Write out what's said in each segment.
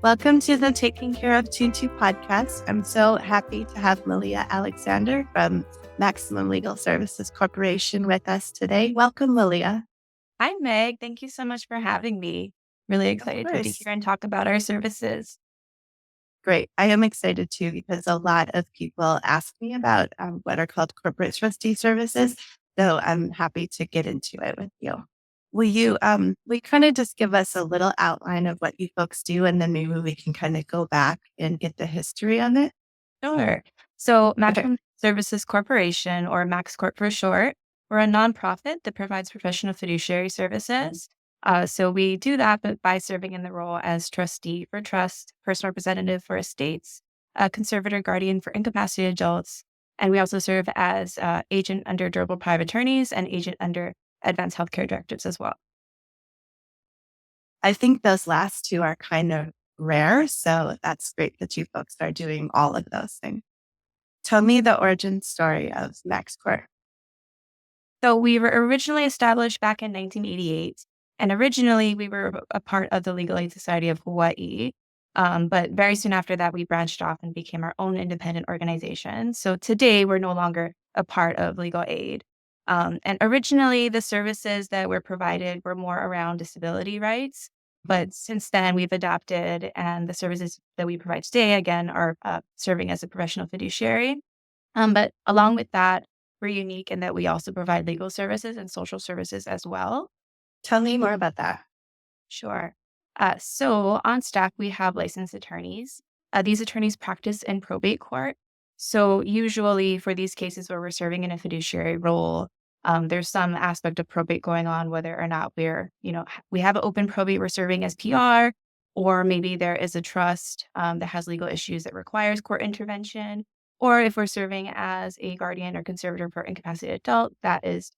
Welcome to the Taking Care of Tutu podcast. I'm so happy to have Malia Alexander from Maximum Legal Services Corporation with us today. Welcome, Malia. Hi, Meg. Thank you so much for having me. Really excited to be course. here and talk about our services. Great. I am excited too because a lot of people ask me about what are called corporate trustee services. So I'm happy to get into it with you. Will you kind of just give us a little outline of what you folks do, and then maybe we can kind of go back and get the history on it? Sure. So, Okay. Maximum Services Corporation, or MaxCorp for short, we're a nonprofit that provides professional fiduciary services. So we do that by serving in the role as trustee for trust, personal representative for estates, conservator guardian for incapacitated adults, and we also serve as agent under durable private attorneys and agent under advanced healthcare directives as well. I think those last two are kind of rare. So that's great that you folks are doing all of those things. Tell me the origin story of MaxCorp. So we were originally established back in 1988, and originally we were a part of the Legal Aid Society of Hawaii. But very soon after that, we branched off and became our own independent organization. So today, we're no longer a part of legal aid. And originally, the services that were provided were more around disability rights. But since then, we've adapted, and the services that we provide today, again, are serving as a professional fiduciary. But along with that, we're unique in that we also provide legal services and social services as well. Tell me more about that. Sure. So on staff, we have licensed attorneys. These attorneys practice in probate court. So usually for these cases where we're serving in a fiduciary role, there's some aspect of probate going on, whether or not we have an open probate, we're serving as PR, or maybe there is a trust that has legal issues that requires court intervention, or if we're serving as a guardian or conservator for incapacitated adult, that is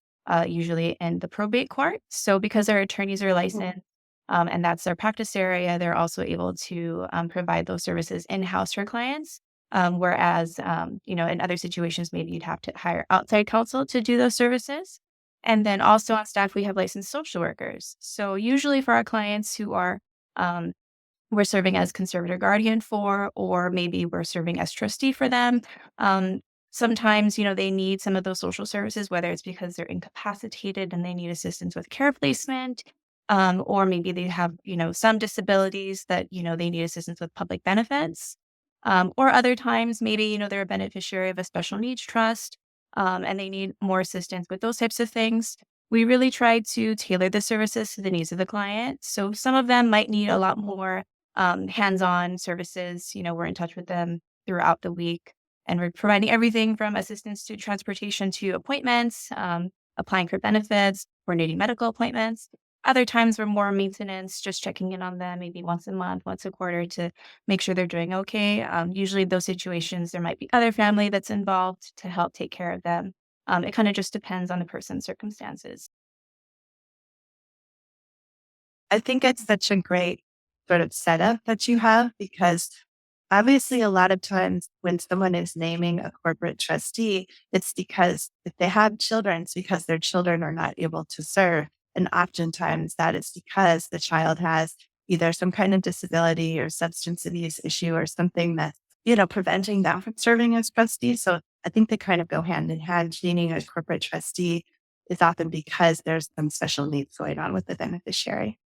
usually in the probate court. So because our attorneys are licensed, and that's their practice area, they're also able to provide those services in-house for clients. Whereas, in other situations, maybe you'd have to hire outside counsel to do those services. And then also on staff, we have licensed social workers. So usually for our clients who are, we're serving as conservator guardian for, or maybe we're serving as trustee for them. Sometimes, they need some of those social services, whether it's because they're incapacitated and they need assistance with care placement, or maybe they have, some disabilities that, they need assistance with public benefits. Or other times, maybe, they're a beneficiary of a special needs trust, and they need more assistance with those types of things. We really try to tailor the services to the needs of the client. So some of them might need a lot more hands-on services. We're in touch with them throughout the week, and we're providing everything from assistance to transportation to appointments, applying for benefits, coordinating medical appointments. Other times we're more maintenance, just checking in on them maybe once a month, once a quarter to make sure they're doing okay. Usually those situations, there might be other family that's involved to help take care of them. It kind of just depends on the person's circumstances. I think it's such a great sort of setup that you have because obviously a lot of times when someone is naming a corporate trustee, it's because if they have children, it's because their children are not able to serve. And oftentimes that is because the child has either some kind of disability or substance abuse issue or something that's, preventing them from serving as trustee. So I think they kind of go hand in hand. Naming a corporate trustee is often because there's some special needs going on with the beneficiary.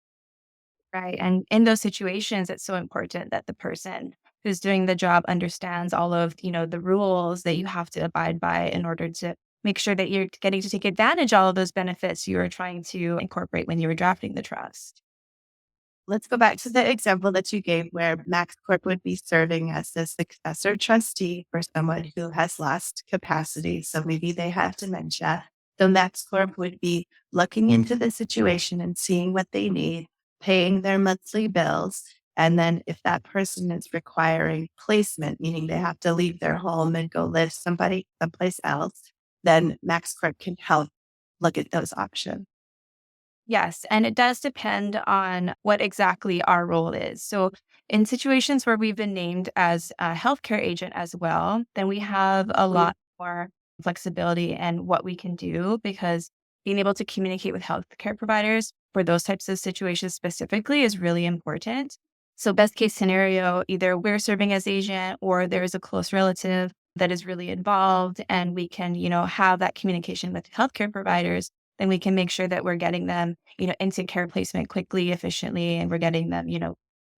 Right. And in those situations, it's so important that the person who's doing the job understands all of, the rules that you have to abide by in order to make sure that you're getting to take advantage of all of those benefits you are trying to incorporate when you were drafting the trust. Let's go back to the example that you gave where MaxCorp would be serving as the successor trustee for someone who has lost capacity. So maybe they have dementia. So MaxCorp would be looking into the situation and seeing what they need, paying their monthly bills. And then if that person is requiring placement, meaning they have to leave their home and go live someplace else, then MaxCorp can help look at those options. Yes, and it does depend on what exactly our role is. So, in situations where we've been named as a healthcare agent as well, then we have a lot more flexibility in what we can do because being able to communicate with healthcare providers for those types of situations specifically is really important. So best case scenario, either we're serving as agent or there's a close relative that is really involved and we can, have that communication with healthcare providers, then we can make sure that we're getting them, into care placement quickly, efficiently, and we're getting them,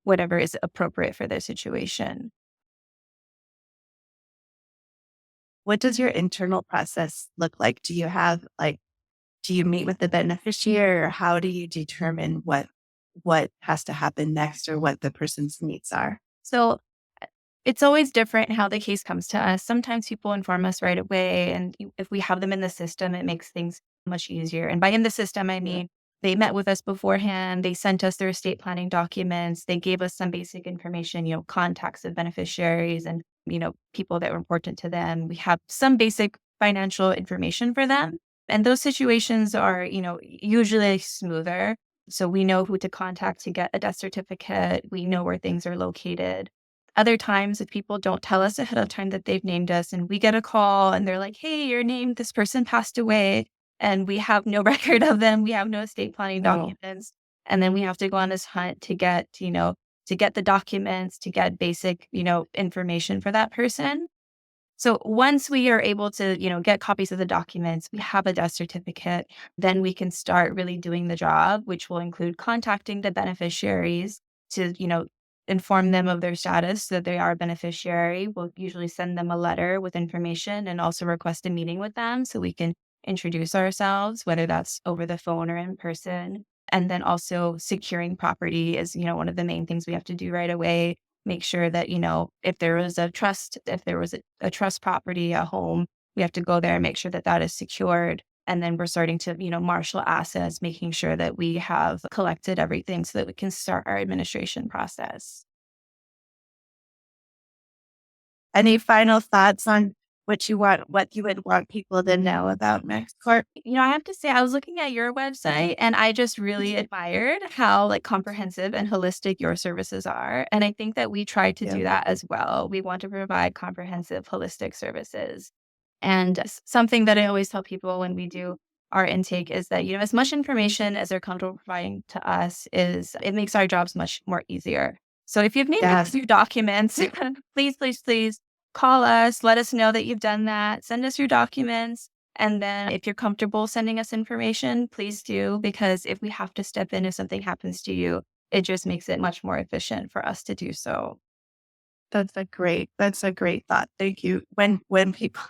whatever is appropriate for their situation. What does your internal process look like? Do you meet with the beneficiary, or how do you determine what has to happen next or what the person's needs are? So it's always different how the case comes to us. Sometimes people inform us right away. And if we have them in the system, it makes things much easier. And by in the system, I mean, they met with us beforehand. They sent us their estate planning documents. They gave us some basic information, contacts of beneficiaries and, people that were important to them. We have some basic financial information for them. And those situations are, usually smoother. So we know who to contact to get a death certificate. We know where things are located. Other times, if people don't tell us ahead of time that they've named us and we get a call and they're like, hey, you're named, this person passed away, and we have no record of them, we have no estate planning Oh, documents. And then we have to go on this hunt to get, to get the documents, to get basic, information for that person. So once we are able to, get copies of the documents, we have a death certificate, then we can start really doing the job, which will include contacting the beneficiaries to, inform them of their status so that they are a beneficiary. We'll usually send them a letter with information and also request a meeting with them so we can introduce ourselves, whether that's over the phone or in person. And then also securing property is, one of the main things we have to do right away. Make sure that, if there was a trust, if there was a trust property, a home, we have to go there and make sure that that is secured. And then we're starting to, marshal assets, making sure that we have collected everything so that we can start our administration process. any final thoughts on what you would want people to know about MaxCorp? I have to say, I was looking at your website and I just really admired how like comprehensive and holistic your services are. And I think that we try to do You. that as well. We want to provide comprehensive, holistic services. And something that I always tell people when we do our intake is that, as much information as they're comfortable providing to us it makes our jobs much more easier. So if you've named Yes. your documents, please, please, please call us, let us know that you've done that, send us your documents. And then if you're comfortable sending us information, please do, because if we have to step in if something happens to you, it just makes it much more efficient for us to do so. That's a great thought. Thank you. When people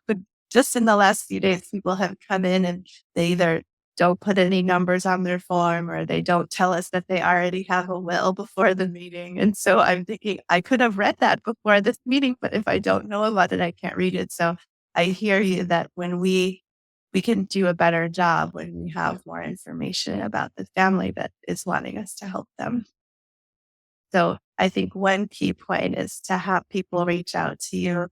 just in the last few days, people have come in and they either don't put any numbers on their form or they don't tell us that they already have a will before the meeting. And so I'm thinking I could have read that before this meeting, but if I don't know about it, I can't read it. So I hear you that when we can do a better job when we have more information about the family that is wanting us to help them. So I think one key point is to have people reach out to you.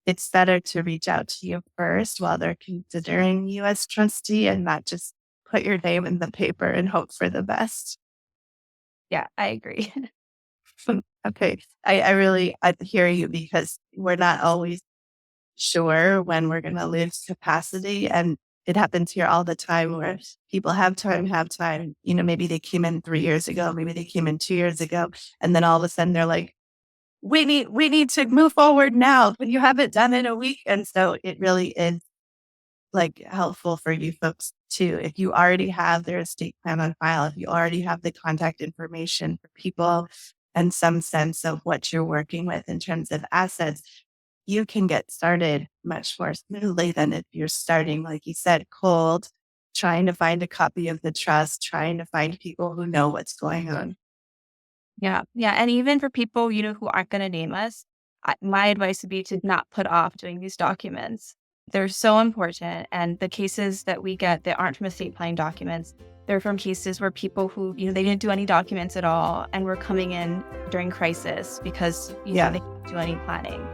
It's better to reach out to you first while they're considering you as trustee and not just put your name in the paper and hope for the best. Yeah, I agree. Okay. I hear you because we're not always sure when we're going to lose capacity. And it happens here all the time where people have time. Maybe they came in 3 years ago, maybe they came in 2 years ago. And then all of a sudden they're like, we need to move forward now, but you haven't done it in a week. And so it really is like helpful for you folks too. If you already have their estate plan on file, if you already have the contact information for people and some sense of what you're working with in terms of assets, you can get started much more smoothly than if you're starting, like you said, cold, trying to find a copy of the trust, trying to find people who know what's going on. Yeah. Yeah. And even for people, who aren't going to name us, my advice would be to not put off doing these documents. They're so important. And the cases that we get that aren't from estate planning documents, they're from cases where people who, they didn't do any documents at all and were coming in during crisis because, Yeah. they didn't do any planning.